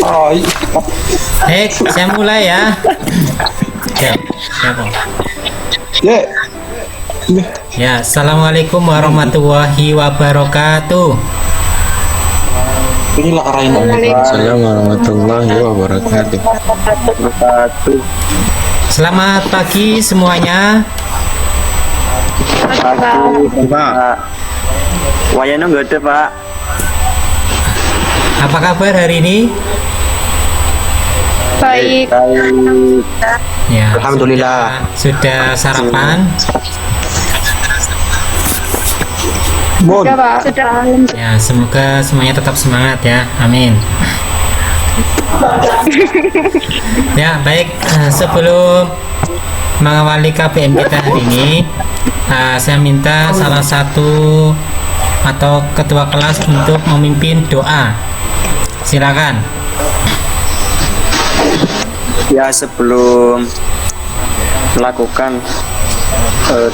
Oh, Saya mulai ya. Oke, siapa? ya. Ya, assalamualaikum warahmatullahi wabarakatuh. Inilah arahin Assalamualaikum warahmatullahi wabarakatuh. Selamat pagi semuanya. Pak, wayangnya nggak ada Pak. Apa kabar hari ini? Baik. Ya, Alhamdulillah. sudah sarapan? Sudah, Pak. Sudah. Ya, semoga semuanya tetap semangat ya. Amin. Ya, baik. Sebelum mengawali KBM kita hari ini, saya minta salah satu atau ketua kelas untuk memimpin doa. Silakan. Ya, sebelum melakukan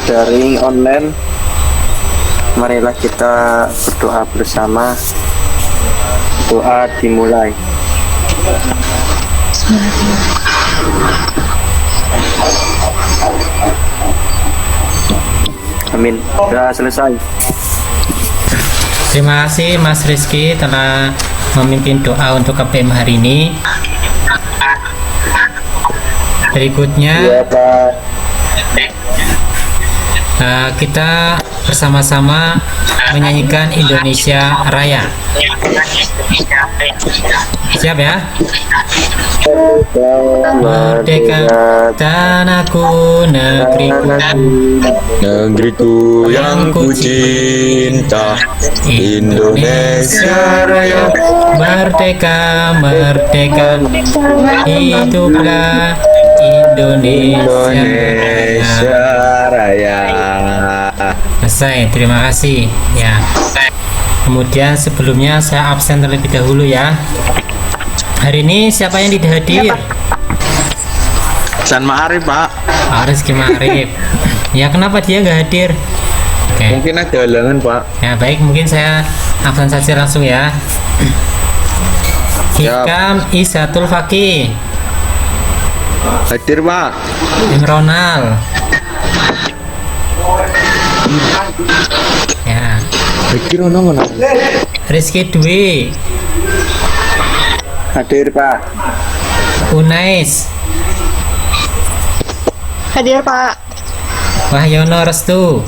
daring online, marilah kita berdoa bersama. Doa dimulai. Amin. Sudah selesai. Terima kasih Mas Rizky telah memimpin doa untuk KPM hari ini. Berikutnya Ya Pak. kita bersama-sama menyanyikan Indonesia Raya. Siap ya? Merdeka tanahku, negeriku, Negeriku yang ku cinta, Indonesia Raya. Merdeka, merdeka, hiduplah Indonesia Raya. Selesai, terima kasih ya. Kemudian sebelumnya saya absen terlebih dahulu ya. Hari ini siapa yang tidak hadir? San Ma'arif Pak. Rizky Ma'arif. Ya, kenapa dia nggak hadir? Oke. Mungkin ada halangan Pak. Ya baik, mungkin saya absen saja langsung ya. Siap. Hikam Isatul Fakih, Hadir Pak. Imronal. Ya, Hadir ono. Rizky Dwi, Hadir Pak. Unais, Hadir, Pak. Wahyono Restu,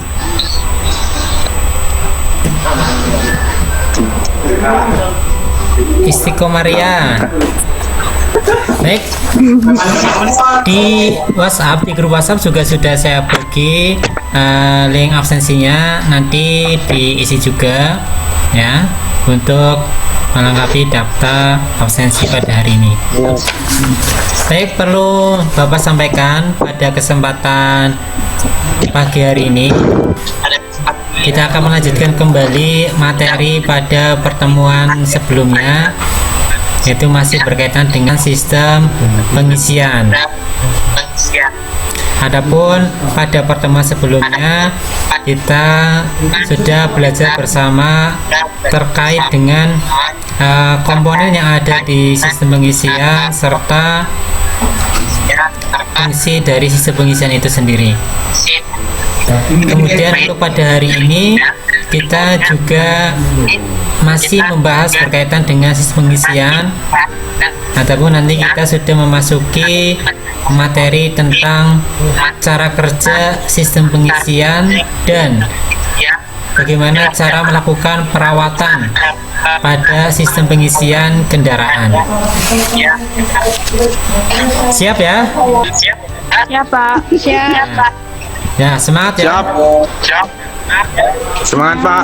Istiqomaria. Baik, di WhatsApp, di grup WhatsApp juga sudah saya bagi link absensinya, nanti diisi juga ya untuk melengkapi daftar absensi pada hari ini. Baik, perlu Bapak sampaikan pada kesempatan pagi hari ini kita akan melanjutkan kembali materi pada pertemuan sebelumnya, yaitu masih berkaitan dengan sistem pengisian. Adapun pada pertemuan sebelumnya kita sudah belajar bersama terkait dengan komponen yang ada di sistem pengisian serta fungsi dari sistem pengisian itu sendiri. Kemudian untuk pada hari ini kita juga masih membahas berkaitan dengan sistem pengisian, ataupun nanti kita sudah memasuki materi tentang cara kerja sistem pengisian dan bagaimana cara melakukan perawatan pada sistem pengisian kendaraan. Siap ya? Siap, Pak. Siap. Ya, semangat ya. Siap. Semangat Pak.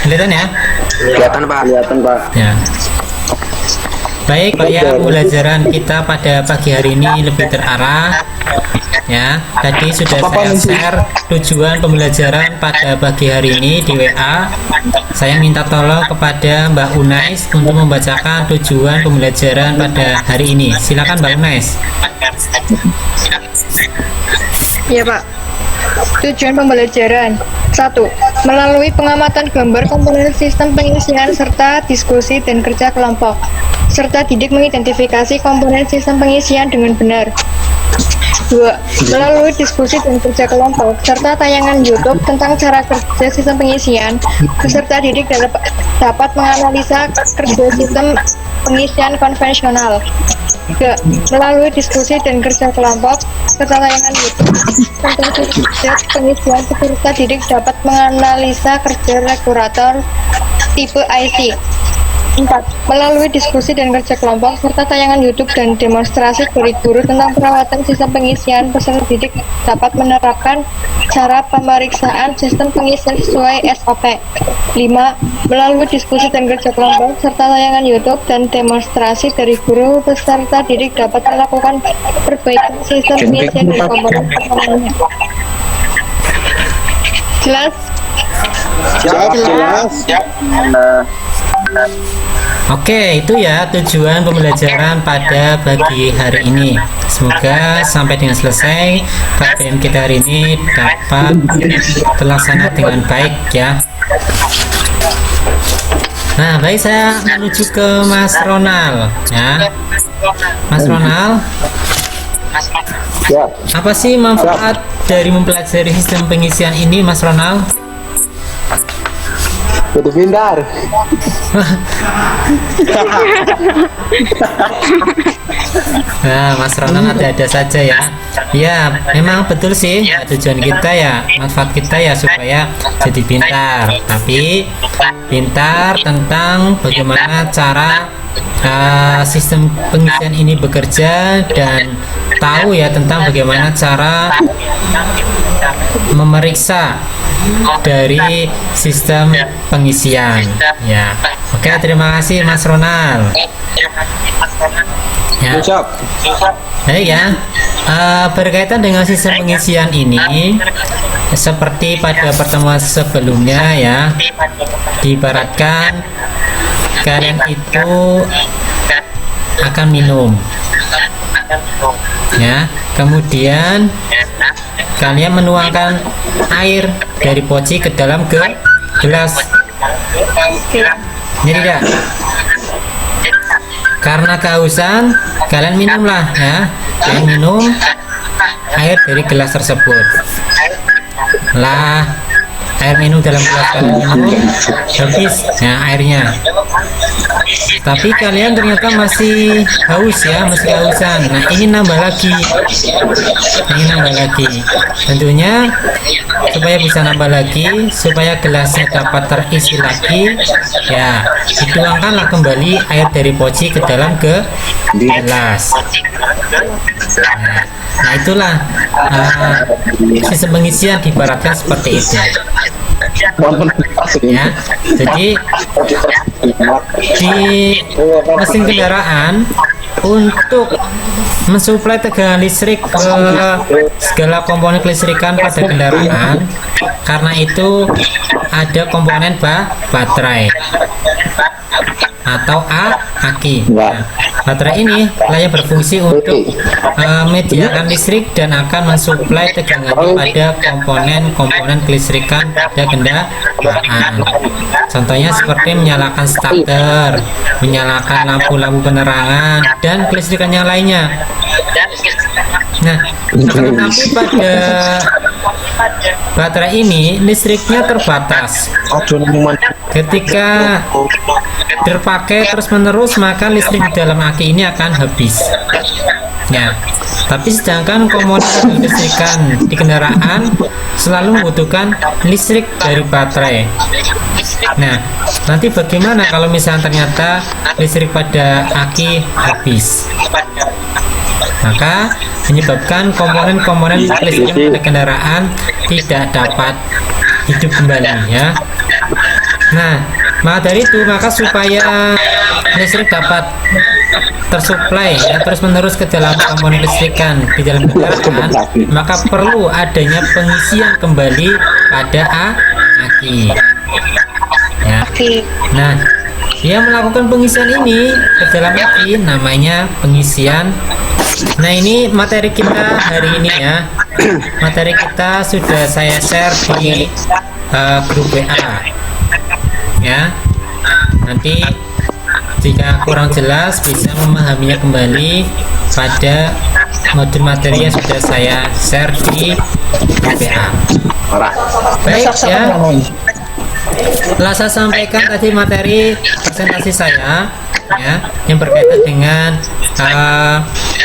Kelihatan ya? Kelihatan Pak. Kelihatan Pak. Ya. Baik, ya, pembelajaran kita pada pagi hari ini lebih terarah. Ya, tadi sudah saya share tujuan pembelajaran pada pagi hari ini di WA. Saya minta tolong kepada Mbak Unais untuk membacakan tujuan pembelajaran pada hari ini. Silakan Mbak Unais. Iya, Pak. Tujuan pembelajaran 1. Melalui pengamatan gambar komponen sistem pengisian serta diskusi dan kerja kelompok, serta didik mengidentifikasi komponen sistem pengisian dengan benar. 2. Melalui diskusi dan kerja kelompok serta tayangan YouTube tentang cara kerja sistem pengisian, peserta didik dapat menganalisa kerja sistem pengisian konvensional. 3. Melalui diskusi dan kerja kelompok serta tayangan YouTube tentang kerja pengisian, peserta didik dapat menganalisa kerja regulator tipe IC. 4. Melalui diskusi dan kerja kelompok serta tayangan YouTube dan demonstrasi dari guru tentang perawatan sistem pengisian, peserta didik dapat menerapkan cara pemeriksaan sistem pengisian sesuai SOP. 5. Melalui diskusi dan kerja kelompok serta tayangan YouTube dan demonstrasi dari guru, peserta didik dapat melakukan perbaikan sistem pengisian dan komponen-komponennya. Jelas? Jelas. Oke, itu ya tujuan pembelajaran pada pagi hari ini. Semoga sampai dengan selesai KBM kita hari ini dapat terlaksana dengan baik ya. Nah, baik, saya menuju ke Mas Ronald ya. Mas Ronald, Ya. apa sih manfaat dari mempelajari sistem pengisian ini, Mas Ronald? Betul pintar. Nah, Mas Ronald ada-ada saja ya. Ya, memang betul sih. Tujuan kita ya, manfaat kita ya supaya jadi pintar. Tapi pintar tentang bagaimana cara sistem pengisian ini bekerja dan tahu ya tentang bagaimana cara memeriksa dari sistem pengisian ya. Oke, terima kasih Mas Ronald ya. Ucap. Baik ya, berkaitan dengan sistem pengisian ini seperti pada pertemuan sebelumnya ya, diibaratkan kalian itu akan minum ya, kemudian kalian menuangkan air dari poci ke dalam gelas. Jadi tidak, karena kehausan kalian minumlah ya, kalian minum air dari gelas tersebut lah. Air minum dalam gelas kalian minum habis ya airnya, tapi kalian ternyata masih haus ya, masih kehausan. Nah, ini nambah lagi, tentunya supaya bisa nambah lagi, supaya gelasnya dapat terisi lagi ya, dituangkanlah kembali air dari poci ke dalam gelas. Nah, itulah sistem pengisian diibaratkan seperti itu ya. Jadi di mesin kendaraan untuk mensuplai tegangan listrik ke segala komponen kelistrikan pada kendaraan, karena itu ada komponen baterai atau aki. Nah, baterai ini layak berfungsi untuk mediakan listrik dan akan mensuplai tegangan pada komponen-komponen kelistrikan pada kendaraan. Contohnya seperti menyalakan starter, menyalakan lampu-lampu penerangan, dan kelistrikan yang lainnya. Nah, tetapi pada baterai ini listriknya terbatas. Ketika terpakai terus-menerus, maka listrik di dalam aki ini akan habis. Ya, tapi sedangkan komponen kelistrikan di kendaraan selalu membutuhkan listrik dari baterai. Nah, nanti bagaimana kalau misalnya ternyata listrik pada aki habis? Maka menyebabkan komponen-komponen listrik pada kendaraan tidak dapat hidup kembali ya. Nah, maka dari itu, maka supaya listrik dapat tersuplai ya, terus menerus ke dalam komponen listrikan di dalam kendaraan, maka perlu adanya pengisian kembali pada aki ya. Nah, yang melakukan pengisian ini ke dalam aki namanya pengisian Nah, ini materi kita hari ini ya. Materi kita sudah saya share di grup WA. Ya. Nanti jika kurang jelas bisa memahaminya kembali pada modul materi yang sudah saya share di grup WA. Baik ya. Telah saya sampaikan tadi materi presentasi saya ya, yang berkaitan dengan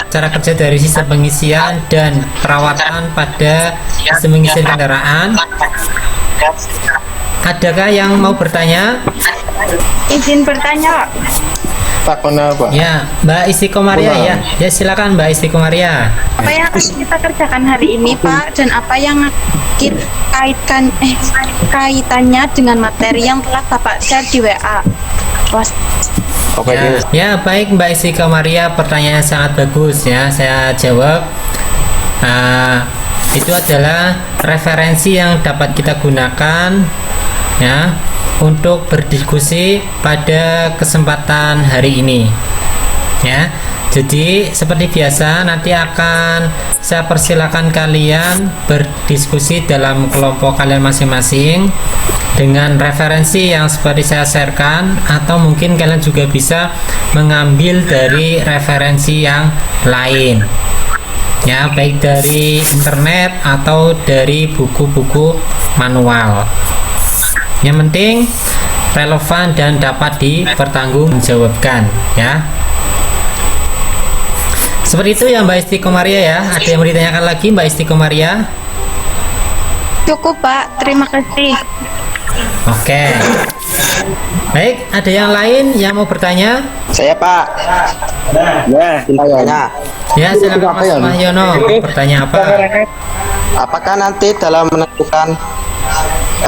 cara kerja dari sistem pengisian dan perawatan pada sistem pengisian kendaraan. Adakah yang mau bertanya? Izin bertanya, Pak. Takon apa? Ya, Mbak Istiqomaria ya. Ya silakan Mbak Istiqomaria. Apa yang akan kita kerjakan hari ini, Pak? Dan apa yang kita kaitannya dengan materi yang telah Bapak share di WA? Oke. Ya, baik Mbak Istiqomaria, pertanyaan sangat bagus ya. Saya jawab. Itu adalah referensi yang dapat kita gunakan ya untuk berdiskusi pada kesempatan hari ini ya. Jadi seperti biasa nanti akan saya persilakan kalian berdiskusi dalam kelompok kalian masing-masing dengan referensi yang seperti saya sharekan, atau mungkin kalian juga bisa mengambil dari referensi yang lain ya, baik dari internet atau dari buku-buku manual. Yang penting relevan dan dapat dipertanggungjawabkan ya. Seperti itu ya Mbak Istiqomaria ya. Ada yang mau ditanyakan lagi Mbak Istiqomaria? Cukup, Pak. Terima kasih. Oke. Baik, ada yang lain yang mau bertanya? Saya Pak. Ya, tanya. Ya, silakan Mas Mahyono. Bertanya apa? Apakah nanti dalam menentukan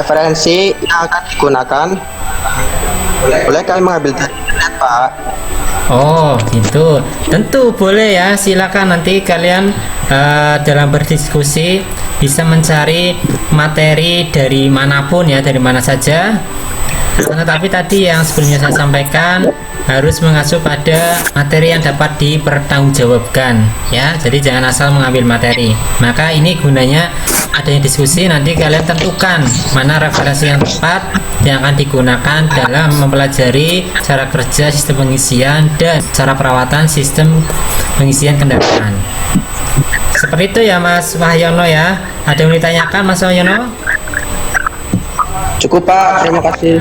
referensi yang akan digunakan, boleh kami mengambil dari internet, Pak? Oh, gitu. Tentu boleh ya. Silakan nanti kalian dalam berdiskusi bisa mencari materi dari manapun ya, dari mana saja. Tetapi tadi yang sebelumnya saya sampaikan harus mengacu pada materi yang dapat dipertanggungjawabkan ya. Jadi jangan asal mengambil materi. Maka ini gunanya adanya diskusi, nanti kalian tentukan mana referensi yang tepat yang akan digunakan dalam mempelajari cara kerja sistem pengisian dan cara perawatan sistem pengisian kendaraan. Seperti itu ya Mas Wahyono ya. Ada yang ditanyakan Mas Wahyono? Cukup Pak, terima kasih.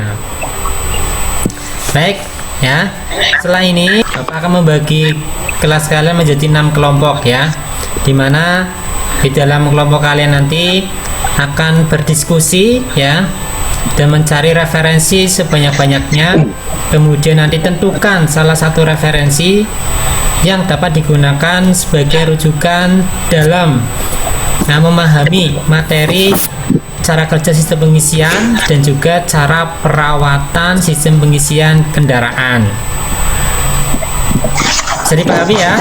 Baik ya. Setelah ini Bapak akan membagi kelas kalian menjadi 6 kelompok ya, dimana di dalam kelompok kalian nanti akan berdiskusi ya dan mencari referensi sebanyak-banyaknya. Kemudian nanti tentukan salah satu referensi yang dapat digunakan sebagai rujukan dalam memahami materi cara kerja sistem pengisian dan juga cara perawatan sistem pengisian kendaraan. Bisa dipahami ya?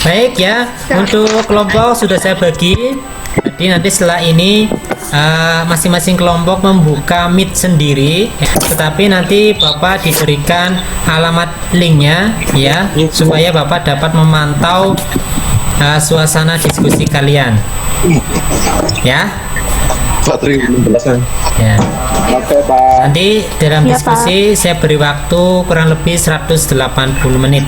Baik ya, untuk kelompok sudah saya bagi. Jadi nanti setelah ini masing-masing kelompok membuka Meet sendiri, tetapi nanti Bapak diberikan alamat linknya ya, supaya Bapak dapat memantau suasana diskusi kalian ya. Ya. Oke Pak. Nanti dalam diskusi saya beri waktu kurang lebih 180 menit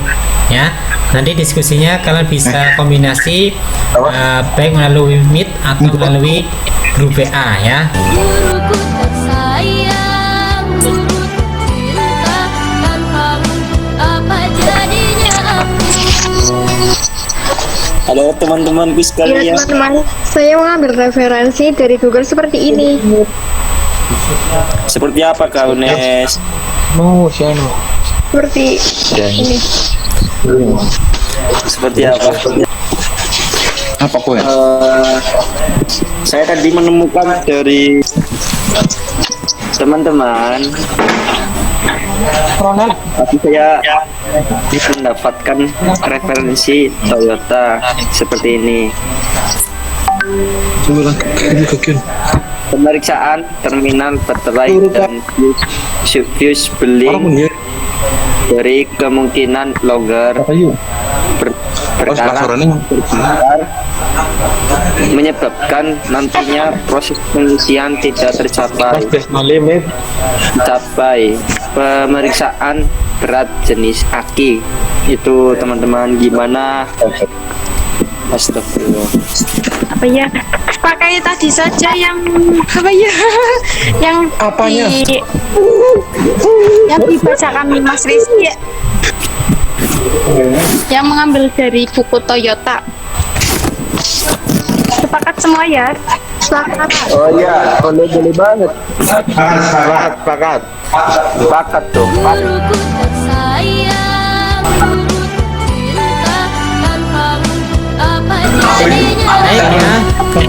ya. Nanti diskusinya kalian bisa kombinasi baik melalui Meet atau melalui grup WA ya. Guruku tersayang, guru tercinta, tanpamu apa jadinya aku. Halo teman-temanku Ya sekalian. teman-teman, saya mengambil referensi dari Google seperti ini. Seperti apa kau Nes? Seperti ini. Seperti apa? Apa kue? Saya tadi menemukan dari teman-teman, tapi saya mendapatkan referensi Toyota seperti ini. Pemeriksaan terminal baterai dan fuse beli dari kemungkinan logger berkala menyebabkan nantinya proses pengisian tidak tercapai. Pemeriksaan berat jenis aki. Itu teman-teman gimana? Astagfirullah. Apa ya? Pakai tadi saja yang apa ya? Yang Apanya? yang dibacakan Mas Rizky ya? Yang mengambil dari buku Toyota. Sepakat semua ya? Sepakat. Oh iya, boleh banget. Sepakat dong. Guruku tersayang, guru tercinta, tanpamu apa jadinya Baik aku?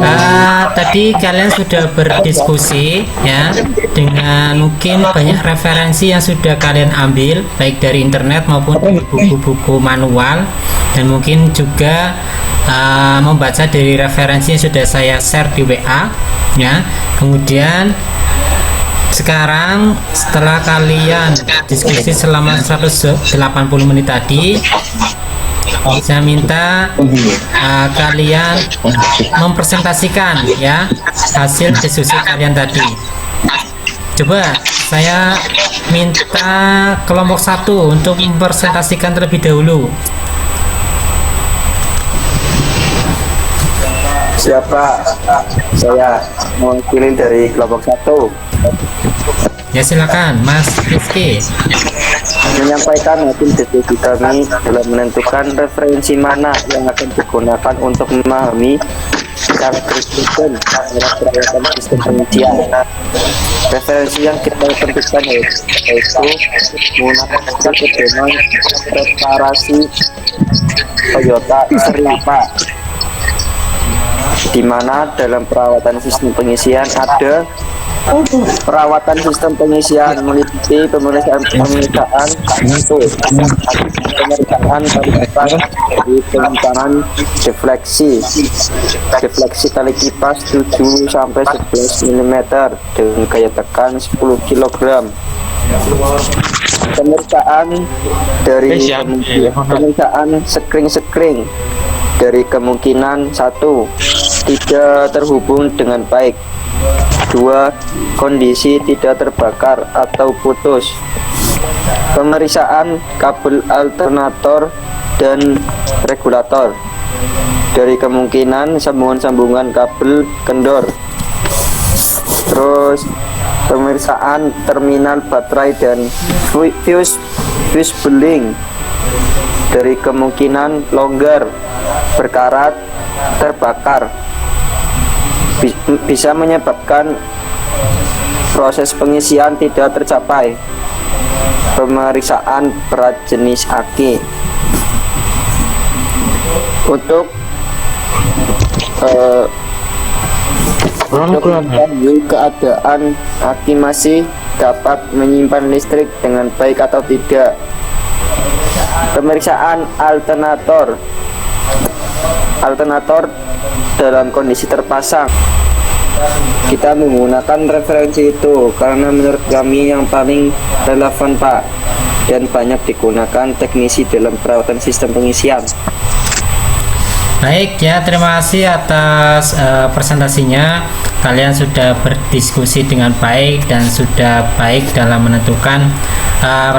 ya, tadi kalian sudah berdiskusi ya dengan mungkin banyak referensi yang sudah kalian ambil baik dari internet maupun dari buku-buku manual, dan mungkin juga membaca dari referensi yang sudah saya share di WA ya. Kemudian sekarang setelah kalian diskusi selama 180 menit tadi, saya minta kalian mempresentasikan ya hasil diskusi kalian tadi. Coba saya minta kelompok 1 untuk mempresentasikan terlebih dahulu. Siapa? Saya mewakili dari kelompok 1. Ya silakan Mas Rizky. Menyampaikan hasil diskusi kami dalam menentukan referensi mana yang akan digunakan untuk memahami secara kritis perawatan sistem pengisian. Referensi yang kita tentukan yaitu menggunakan pedoman reparasi Toyota seri 4, di mana dalam perawatan sistem pengisian ada perawatan sistem pengisian meliputi pemeriksaan kualitas dari penyimpanan defleksi tali kipas 7 sampai 11 mm dengan gaya tekan 10 kg. Pemeriksaan sekring dari kemungkinan 1, tidak terhubung dengan baik, 2, kondisi tidak terbakar atau putus. Pemeriksaan kabel alternator dan regulator dari kemungkinan sambungan-sambungan kabel kendor. Terus pemeriksaan terminal baterai dan fuse beling dari kemungkinan longgar, berkarat, terbakar, bisa menyebabkan proses pengisian tidak tercapai. Pemeriksaan berat jenis aki. Untuk mengetahui keadaan aki masih dapat menyimpan listrik dengan baik atau tidak. Pemeriksaan alternator dalam kondisi terpasang. Kita menggunakan referensi itu karena menurut kami yang paling relevan, Pak, dan banyak digunakan teknisi dalam perawatan sistem pengisian. Baik ya, terima kasih atas presentasinya. Kalian sudah berdiskusi dengan baik dan sudah baik dalam menentukan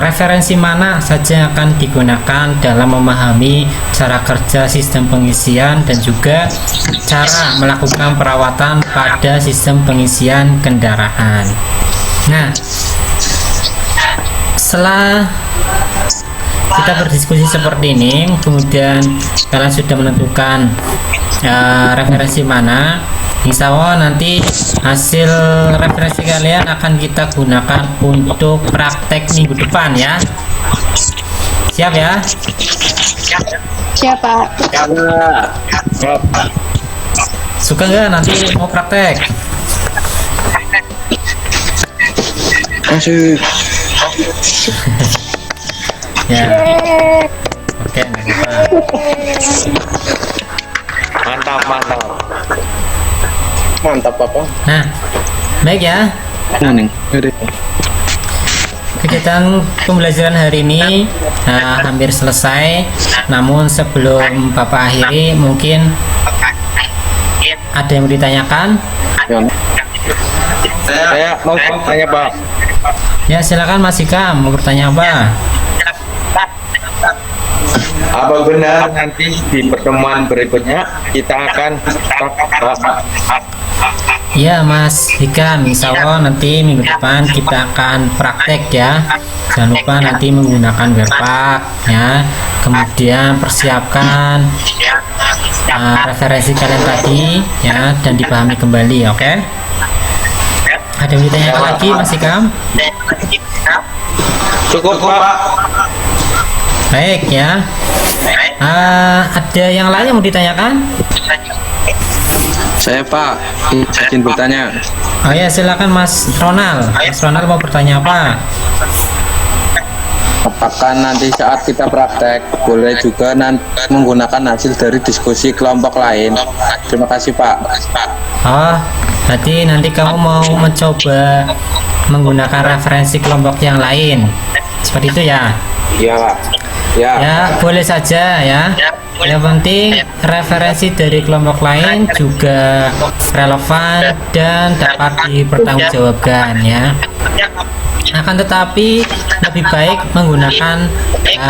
referensi mana saja yang akan digunakan dalam memahami cara kerja sistem pengisian dan juga cara melakukan perawatan pada sistem pengisian kendaraan. Nah, setelah kita berdiskusi seperti ini, kemudian kalian sudah menentukan referensi mana. Insya Allah nanti hasil referensi kalian akan kita gunakan untuk praktek minggu depan ya. Siap ya? Siapa? Suka nggak nanti mau praktek? Masih. Ya. Oke, nggak apa-apa. Mantap Papa. Nah, baik ya. Nah, Neng. kegiatan pembelajaran hari ini hampir selesai. Namun sebelum Bapak akhiri, mungkin ada yang mau ditanyakan? Saya mau tanya Pak. Ya, silakan Mas Hikam, mau bertanya apa? Apa benar nanti di pertemuan berikutnya kita akan Ya Mas Hikam, insya Allah nanti minggu depan kita akan praktek ya. Jangan lupa nanti menggunakan Webpack ya. Kemudian persiapkan referensi kalian tadi ya, dan dipahami kembali, oke? Ada yang ditanyakan lagi Mas Hikam? cukup Pak? Baik ya. Ada yang lain yang mau ditanyakan? Saya Pak, izin bertanya. Oh ya, silakan Mas Ronald. Mas Ronald mau bertanya apa? Apakah nanti saat kita praktek boleh juga nanti menggunakan hasil dari diskusi kelompok lain? Terima kasih Pak. Oh, berarti nanti kamu mau mencoba menggunakan referensi kelompok yang lain, seperti itu ya? Iya Pak. Ya. Ya, boleh saja ya. Yang penting referensi dari kelompok lain juga relevan dan dapat dipertanggungjawabkan ya. Akan tetapi lebih baik menggunakan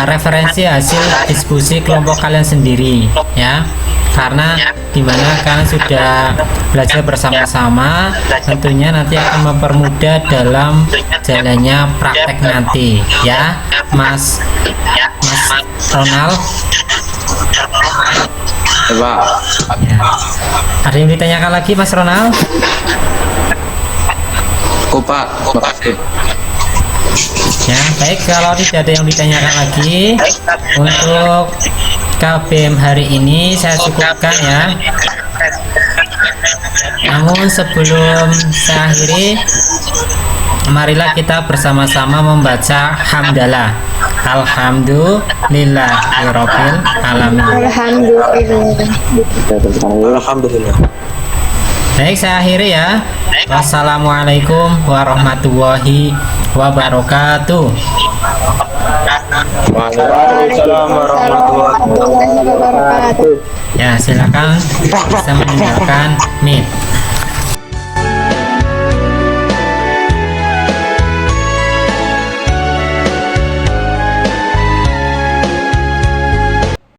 referensi hasil diskusi kelompok kalian sendiri ya, karena dimana kalian sudah belajar bersama-sama, tentunya nanti akan mempermudah dalam jalannya praktek nanti ya, Mas Ronald. Pak. Ya. Ada yang ditanyakan lagi Mas Ronald? Pak. Makasih. Ya, baik, kalau tidak ada yang ditanyakan lagi untuk KBM hari ini saya cukupkan ya. Namun sebelum saya akhiri, marilah kita bersama-sama membaca hamdalah. Alhamdulillahirabbil alamin. Alhamdulillah. Baik, saya akhiri ya. Wassalamualaikum warahmatullahi wabarakatuh. Waalaikumsalam warahmatullahi wabarakatuh. Ya, silakan bisa meninggalkan meet.